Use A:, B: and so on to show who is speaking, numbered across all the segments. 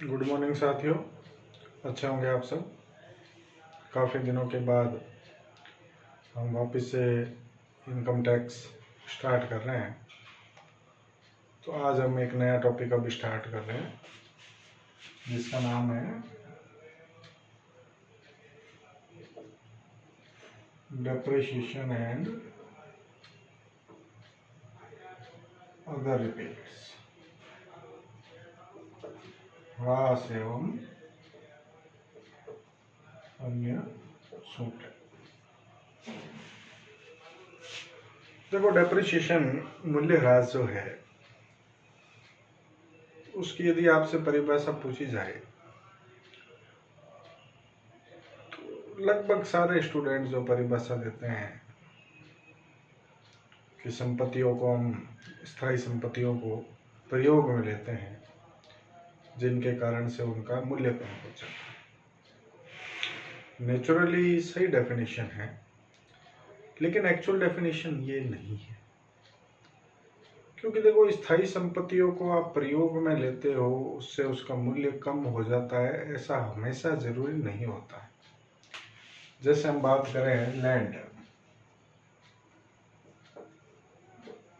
A: Good morning साथियों। अच्छे होंगे आप सब। काफ़ी दिनों के बाद हम वापस से इनकम टैक्स स्टार्ट कर रहे हैं। तो आज हम एक नया टॉपिक अब स्टार्ट कर रहे हैं जिसका नाम है डेप्रिसिएशन एंड अदर रिपेयर्स, ह्रास एवं अन्य छूट। देखो, डेप्रिसिएशन मूल्यह्रास जो है उसकी यदि आपसे परिभाषा पूछी जाए तो लगभग सारे स्टूडेंट जो परिभाषा देते हैं कि संपत्तियों को हम स्थायी संपत्तियों को प्रयोग में लेते हैं जिनके कारण से उनका मूल्य कम हो जाता है। नेचुरली सही डेफिनेशन है, लेकिन एक्चुअल डेफिनेशन ये नहीं है। क्योंकि देखो, स्थायी संपत्तियों को आप प्रयोग में लेते हो, उससे उसका मूल्य कम हो जाता है, ऐसा हमेशा जरूरी नहीं होता है। जैसे हम बात करें लैंड,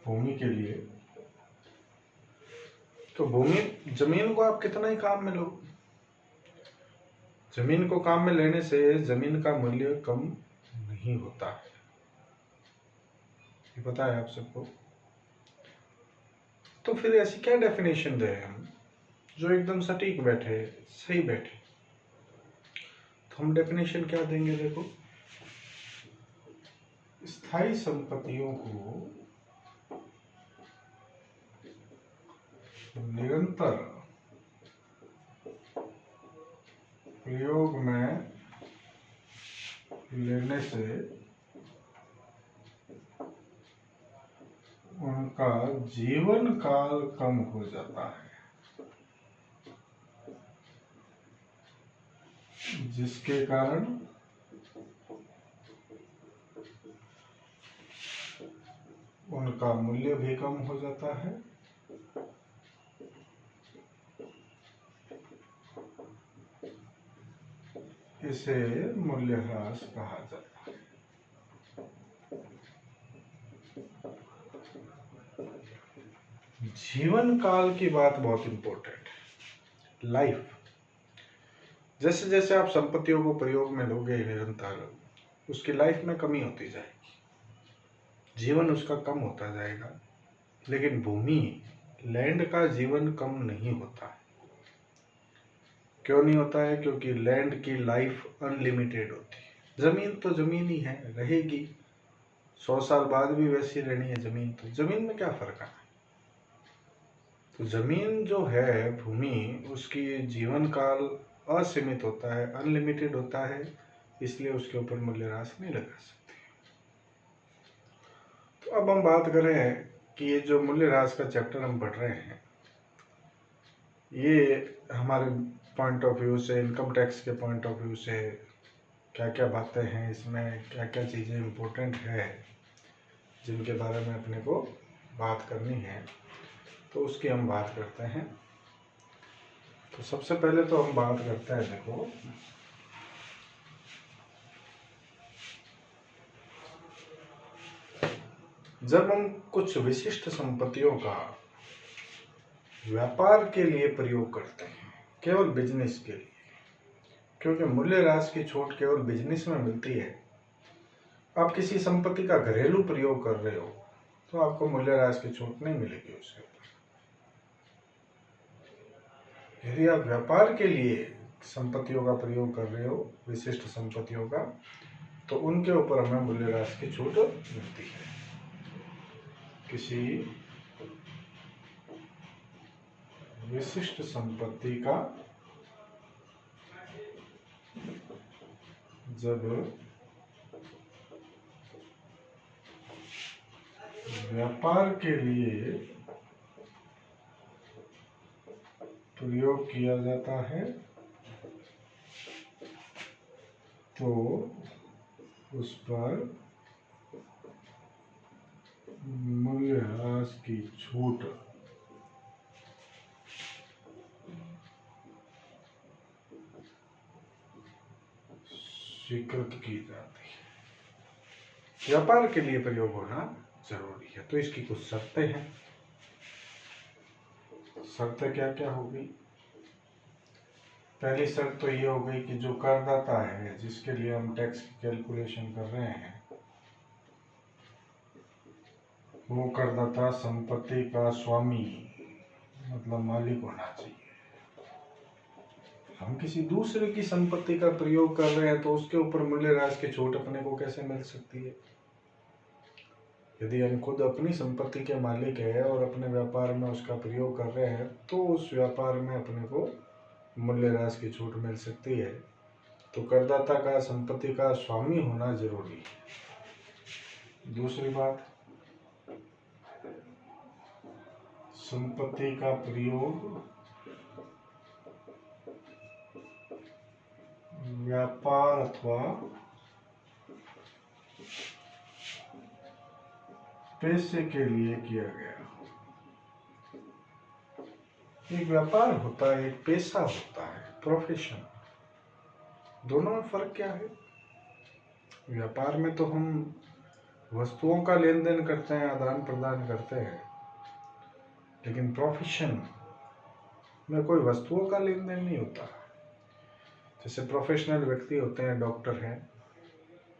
A: भूमि के लिए, तो जमीन को आप कितना ही काम में लो, जमीन को काम में लेने से जमीन का मूल्य कम नहीं होता है। ये पता है आप सबको। तो फिर ऐसी क्या डेफिनेशन दे हम जो एकदम सटीक बैठे, सही बैठे? तो हम डेफिनेशन क्या देंगे? देखो, स्थायी संपत्तियों को निरंतर प्रयोग में लेने से उनका जीवन काल कम हो जाता है, जिसके कारण उनका मूल्य भी कम हो जाता है। इसे मूल्यह्रास कहा जाता है। जीवन काल की बात बहुत इंपॉर्टेंट है। लाइफ, जैसे जैसे आप संपत्तियों को प्रयोग में लोगे निरंतर, उसकी लाइफ में कमी होती जाएगी, जीवन उसका कम होता जाएगा। लेकिन भूमि, लैंड का जीवन कम नहीं होता है। क्यों नहीं होता है? क्योंकि लैंड की लाइफ अनलिमिटेड होती है। जमीन तो जमीन ही है, रहेगी 100 साल बाद भी वैसी रहनी है जमीन। तो जमीन में क्या फर्क है? तो जमीन जो है, भूमि, उसकी जीवन काल असीमित होता है, अनलिमिटेड होता है, इसलिए उसके ऊपर मूल्यह्रास नहीं लगा सकते। तो अब हम बात करें कि ये जो मूल्यह्रास का चैप्टर हम पढ़ रहे हैं, ये हमारे पॉइंट ऑफ व्यू से, इनकम टैक्स के पॉइंट ऑफ व्यू से क्या क्या बातें हैं इसमें, क्या क्या चीज़ें इम्पोर्टेंट है जिनके बारे में अपने को बात करनी है, तो उसकी हम बात करते हैं। तो सबसे पहले तो हम बात करते हैं, देखो, जब हम कुछ विशिष्ट संपत्तियों का व्यापार के लिए प्रयोग करते हैं, केवल बिजनेस के लिए, क्योंकि मूल्यह्रास की छूट केवल बिजनेस में मिलती है। आप किसी संपत्ति का घरेलू प्रयोग कर रहे हो तो आपको मूल्यह्रास की छूट नहीं मिलेगी उसके ऊपर। यदि आप व्यापार के लिए संपत्तियों का प्रयोग कर रहे हो, विशिष्ट संपत्तियों का, तो उनके ऊपर हमें मूल्यह्रास की छूट मिलती है। किसी विशिष्ट संपत्ति का जब व्यापार के लिए प्रयोग किया जाता है तो उस पर मूल्यह्रास की छूट स्वीकृत की जाती है। व्यापार के लिए प्रयोग होना जरूरी है। तो इसकी कुछ शर्तें हैं। शर्तें क्या क्या होगी? पहली शर्त तो ये हो गई कि जो करदाता है, जिसके लिए हम टैक्स की कैलकुलेशन कर रहे हैं, वो करदाता संपत्ति का स्वामी मतलब मालिक होना चाहिए। हम किसी दूसरे की संपत्ति का प्रयोग कर रहे हैं तो उसके ऊपर मूल्यह्रास की छूट अपने को कैसे मिल सकती है? यदि हम खुद अपनी संपत्ति के मालिक है और अपने व्यापार में उसका प्रयोग कर रहे हैं तो उस व्यापार में अपने को मूल्यह्रास की छूट मिल सकती है। तो करदाता का संपत्ति का स्वामी होना जरूरी है। दूसरी बात, संपत्ति का प्रयोग व्यापार अथवा पैसे के लिए किया गया। एक व्यापार होता है, एक पेशा होता है, प्रोफेशन। दोनों में फर्क क्या है? व्यापार में तो हम वस्तुओं का लेन देन करते हैं, आदान प्रदान करते हैं, लेकिन प्रोफेशन में कोई वस्तुओं का लेन देन नहीं होता। जैसे प्रोफेशनल व्यक्ति होते हैं, डॉक्टर हैं,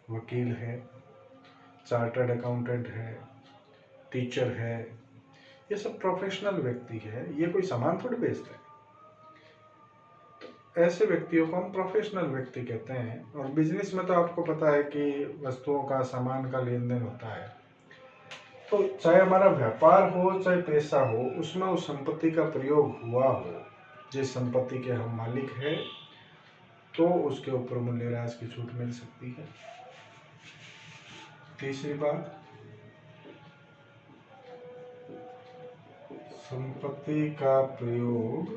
A: वकील है, चार्टर्ड अकाउंटेंट है, टीचर है, ये सब प्रोफेशनल व्यक्ति है। ये कोई सामान थोड़ी बेचते हैं। तो ऐसे व्यक्तियों को हम प्रोफेशनल व्यक्ति कहते हैं। और बिजनेस में तो आपको पता है कि वस्तुओं का, सामान का लेन देन होता है। तो चाहे हमारा व्यापार हो चाहे पैसा हो, उसमें उस संपत्ति का प्रयोग हुआ हो, जिस संपत्ति के हम मालिक हैं, तो उसके ऊपर मूल्यह्रास की छूट मिल सकती है। तीसरी बात, संपत्ति का प्रयोग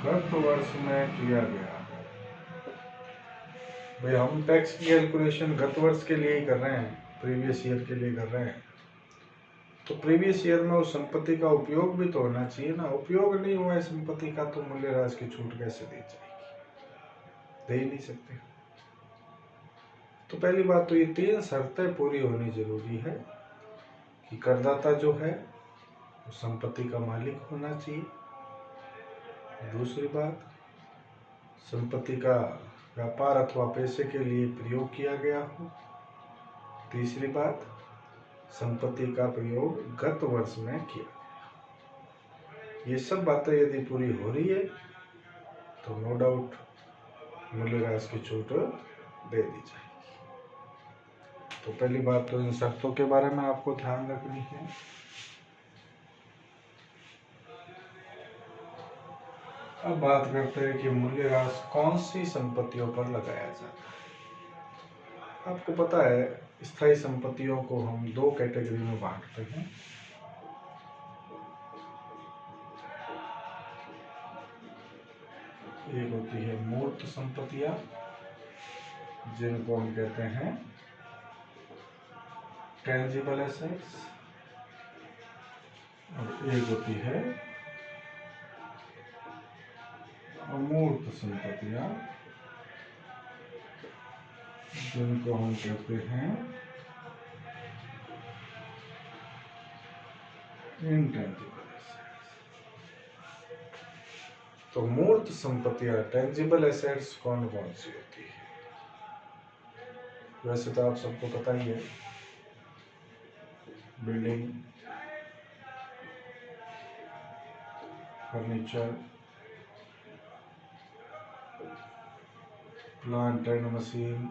A: गत वर्ष में किया गया। भाई हम टैक्स की कैलकुलेशन गत वर्ष के लिए ही कर रहे हैं, प्रीवियस ईयर के लिए कर रहे हैं, तो प्रीवियस ईयर में उस संपत्ति का उपयोग भी तो होना चाहिए ना। उपयोग नहीं हुआ है संपत्ति का तो मूल्यह्रास की छूट कैसे दी जाएगी? दे ही नहीं सकते। तो पहली बात तो ये 3 शर्तें पूरी होनी जरूरी है कि करदाता जो है वो संपत्ति का मालिक होना चाहिए। दूसरी बात, संपत्ति का व्यापार अथवा पैसे के लिए प्रयोग किया गया हो। तीसरी बात, संपत्ति का प्रयोग गत वर्ष में किया गया। ये सब बातें यदि पूरी हो रही है तो नो डाउट मूल्यह्रास की छूट दे दी जाएगी। तो पहली बात तो इन शर्तों के बारे में आपको ध्यान रखनी है। अब बात करते हैं कि मूल्यह्रास कौन सी संपत्तियों पर लगाया जाता है। आपको पता है स्थायी संपत्तियों को हम 2 कैटेगरी में बांटते हैं। एक होती है मूर्त संपत्तियां, जिनको हम कहते हैं टेंजिबल एसेट्स, और एक होती है अमूर्त संपत्तियां, जिनको हम कहते हैं इंटेंजिबल एसेट्स। तो मूर्त संपत्तियां, टेंजिबल एसेट्स कौन कौन सी होती है? वैसे तो आप सबको पता ही है, building, furniture, plant and machine,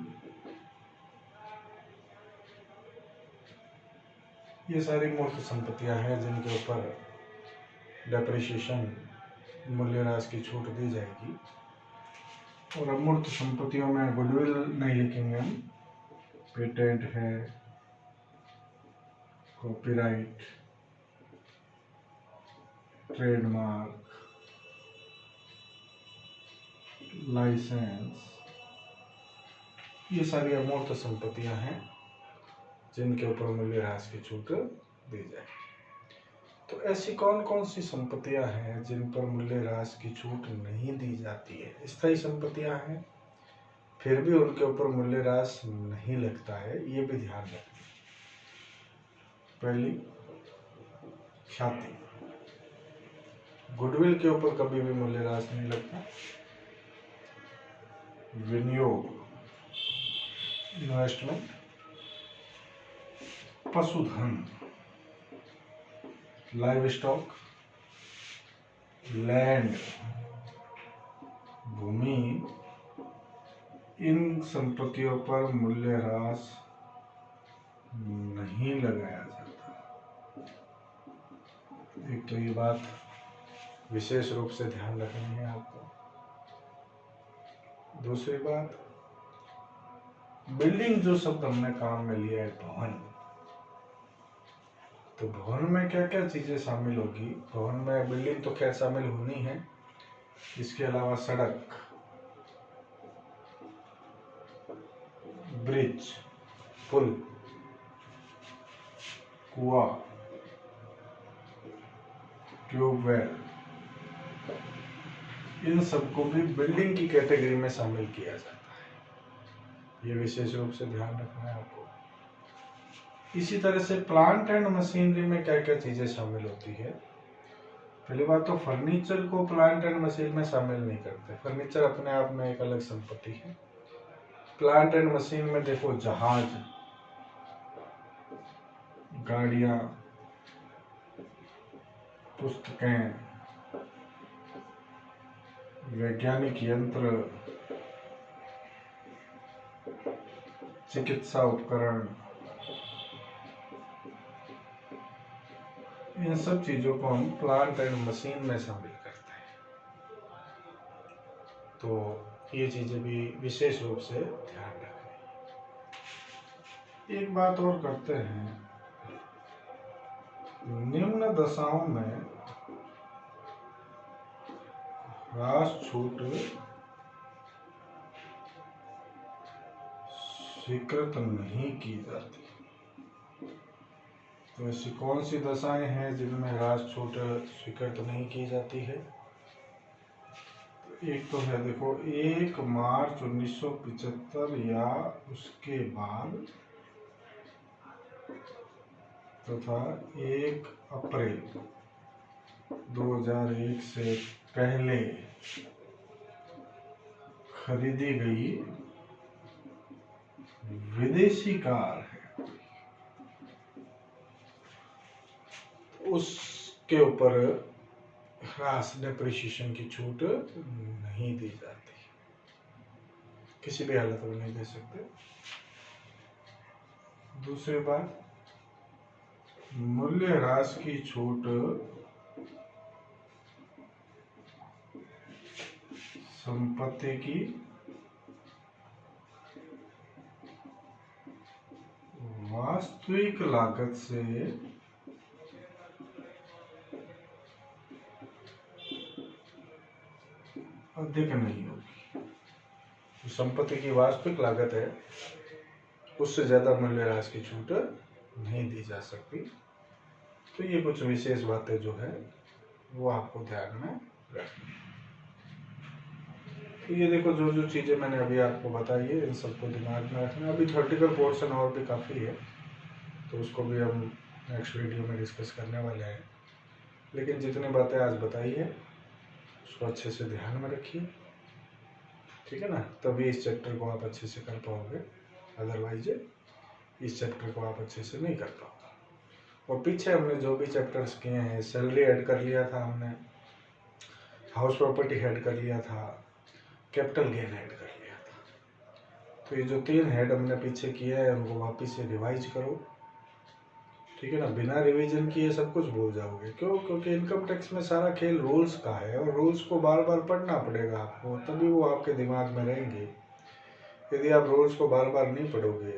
A: ये सारी मूर्त संपत्तियां हैं जिनके ऊपर डेप्रिसिएशन, मूल्यह्रास की छूट दी जाएगी। और अमूर्त संपत्तियों में गुडविल नहीं लिखेंगे हम, पेटेंट है, कॉपीराइट, ट्रेडमार्क, लाइसेंस, ये सारी अमूर्त संपत्तियां हैं जिनके ऊपर मूल्यह्रास की छूट दी जाए। तो ऐसी कौन कौन सी संपत्तियां हैं जिन पर मूल्यह्रास की छूट नहीं दी जाती है? स्थायी संपत्तियां हैं, फिर भी उनके ऊपर मूल्यह्रास नहीं लगता है, ये भी ध्यान रखें। पहली, ख्याति, गुडविल के ऊपर कभी भी मूल्यह्रास नहीं लगता। विनियोग, इन्वेस्टमेंट, पशुधन, लाइव स्टॉक, लैंड, भूमि, इन संपत्तियों पर मूल्यह्रास नहीं लगाया जाता। एक तो ये बात विशेष रूप से ध्यान रखनी है आपको। दूसरी बात, बिल्डिंग जो शब्द हमने काम में लिया है, भवन, तो भवन में क्या क्या चीजें शामिल होगी? भवन में बिल्डिंग तो खैर शामिल होनी है, इसके अलावा सड़क, ब्रिज, पुल, कुआं, ट्यूबवेल, इन सबको भी बिल्डिंग की कैटेगरी में शामिल किया जाता है। ये विशेष रूप से ध्यान रखना है आपको। इसी तरह से प्लांट एंड मशीनरी में क्या क्या चीजें शामिल होती है? पहली बात तो फर्नीचर को प्लांट एंड मशीन में शामिल नहीं करते। फर्नीचर अपने आप में एक अलग संपत्ति है। प्लांट एंड मशीन में देखो, जहाज, गाड़ियां, पुस्तकें, वैज्ञानिक यंत्र, चिकित्सा उपकरण, इन सब चीजों को हम प्लांट एंड मशीन में शामिल करते हैं। तो ये चीजें भी विशेष रूप से ध्यान रखें। एक बात और करते हैं, निम्न दशाओं में ह्रास छूट स्वीकृत नहीं की जाती। तो ऐसी कौन सी दशाएं हैं जिनमें ह्रास छूट स्वीकृत नहीं की जाती है? एक तो है, देखो, 1 मार्च 1975 या उसके बाद तथा 1 अप्रैल 2001 से पहले खरीदी गई विदेशी कार है, उसके ऊपर ह्रास, डेप्रिसिएशन की छूट नहीं दी जाती, किसी भी हालत में नहीं दे सकते। दूसरी बात, मूल्यह्रास की छूट संपत्ति की वास्तविक लागत से अधिक नहीं होगी। जो संपत्ति की वास्तविक लागत है उससे ज्यादा मूल्यह्रास की छूट नहीं दी जा सकती। तो ये कुछ विशेष बातें जो है वो आपको ध्यान में रखनी है। तो ये देखो, जो जो चीजें मैंने अभी आपको बताई है, इन सबको दिमाग में रखना। अभी थ्योरेटिकल पोर्शन और भी काफी है, तो उसको भी हम नेक्स्ट वीडियो में डिस्कस करने वाले हैं। लेकिन जितनी बातें आज बताई है उसको अच्छे से ध्यान में रखिए, ठीक है ना? तभी इस चैप्टर को आप अच्छे से कर पाओगे, अदरवाइज इस चैप्टर को आप अच्छे से नहीं कर पाओगे। और पीछे हमने जो भी चैप्टर्स किए हैं, सैलरी ऐड कर लिया था हमने, हाउस प्रॉपर्टी ऐड कर लिया था, कैपिटल गेन ऐड कर लिया था। तो ये जो 3 हेड हमने पीछे किया है उनको वापस से रिवाइज करो, ठीक है ना? बिना रिवीजन किए सब कुछ भूल जाओगे। क्यों? क्योंकि इनकम टैक्स में सारा खेल रूल्स का है और रूल्स को बार बार पढ़ना पड़ेगा आपको, तभी वो आपके दिमाग में रहेंगे। यदि आप रूल्स को बार बार नहीं पढ़ोगे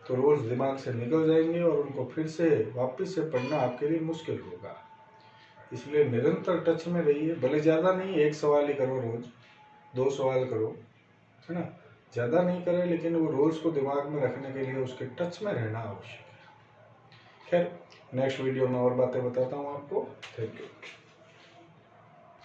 A: तो रूल्स दिमाग से निकल जाएंगे और उनको फिर से वापस से पढ़ना आपके लिए मुश्किल होगा। इसलिए निरंतर टच में रहिए। भले ज़्यादा नहीं, 1 सवाल ही करो रोज, 2 सवाल करो, है ना? ज़्यादा नहीं करें, लेकिन वो रूल्स को दिमाग में रखने के लिए उसके टच में रहना आवश्यक है। खैर, नेक्स्ट वीडियो में और बातें बताता हूँ आपको। Thank you.